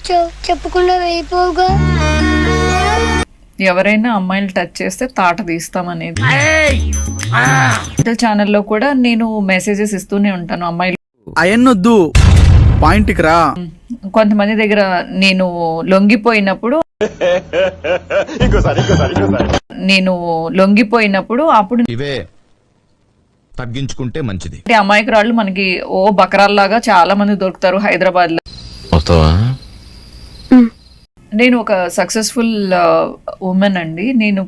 చెప్పకుండా వెళ్ళిపోగా. ఎవరైనా అమ్మాయిలు టచ్ చేస్తే తాట తీస్తామనేది ఛానల్లో కూడా నేను మెసేజెస్ ఇస్తూనే ఉంటాను. అమ్మాయిలు అయన్నొద్దు, పాయింట్కి రా. కొంతమంది దగ్గర నేను లొంగిపోయినప్పుడు అప్పుడు ఇవే తగ్గించుకుంటే మంచిది. అమాయకురాళ్ళు మనకి బకరాల్లాగా చాలా మంది దొరుకుతారు హైదరాబాద్ లో. నేను ఒక సక్సెస్ఫుల్ ఉమెన్ అండి. నేను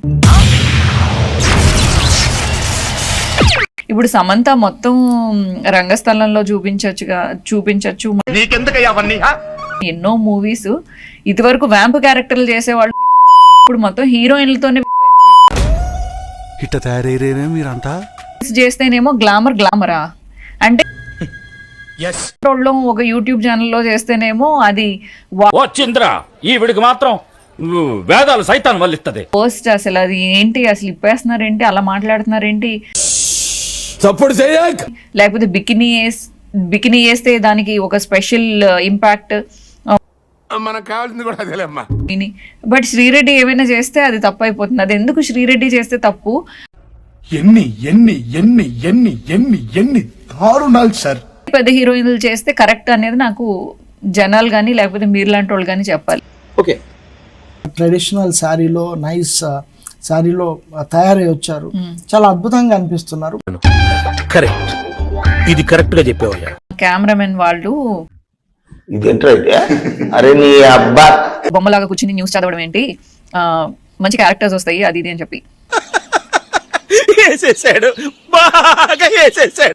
ఇప్పుడు సమంత మొత్తం రంగస్థలంలో చూపించచ్చు. ఎన్నో మూవీస్ ఇదివరకు వ్యాంప్ క్యారెక్టర్లు చేసేవాళ్ళు, ఇప్పుడు మొత్తం హీరోయిన్లతోనే ఇట్ట తయారయ్యేనే మీరంతా. చేస్తేనేమో గ్లామరా అంటే ఒక యూట్యూబ్ ఛానల్లో చేస్తేనేమో అది ఈవిడికి మాత్రం వేదాలు సైతాన్ వల్లిస్తది. పోస్ట్ అసలు అది ఏంటి, అసలు ఇప్పేస్తున్నారేంటి, అలా మాట్లాడుతున్నారేంటి, లేకపోతే బికినీ వేస్తే దానికి ఒక స్పెషల్ ఇంపాక్ట్. మనకు కావాల్సింది కూడా అదేలేమ్మా. బట్ శ్రీరెడ్డి ఏమైనా చేస్తే అది తప్పు అయిపోతుంది. అది ఎందుకు శ్రీరెడ్డి చేస్తే తప్పు? ఎన్ని ఎన్ని ఎన్ని ఎన్ని ఎన్ని ఎన్ని దారుణాలు సార్. పెద్ద హీరోయిన్లు చేస్తే కరెక్ట్ అనేది నాకు జనాలు కానీ లేకపోతే మీరు లాంటి వాళ్ళు కానీ చెప్పాలి. ఓకే, ట్రెడిషనల్ శారీలో నైస్ శారీలో తయారై వచ్చారు, చాలా అద్భుతంగా అనిపిస్తున్నారు. కరెక్ట్, ఇది కరెక్ట్ గా చెప్పేవయ్యా. కెమెరామెన్ వాళ్ళు అరే నీ అబ్బా బొమ్మలాగా కూర్చుని న్యూస్ చదవడం ఏంటి, మంచి క్యారెక్టర్స్ వస్తాయి అది ఇది అని చెప్పి వేసేసాడు, బాగా వేసేసాడు.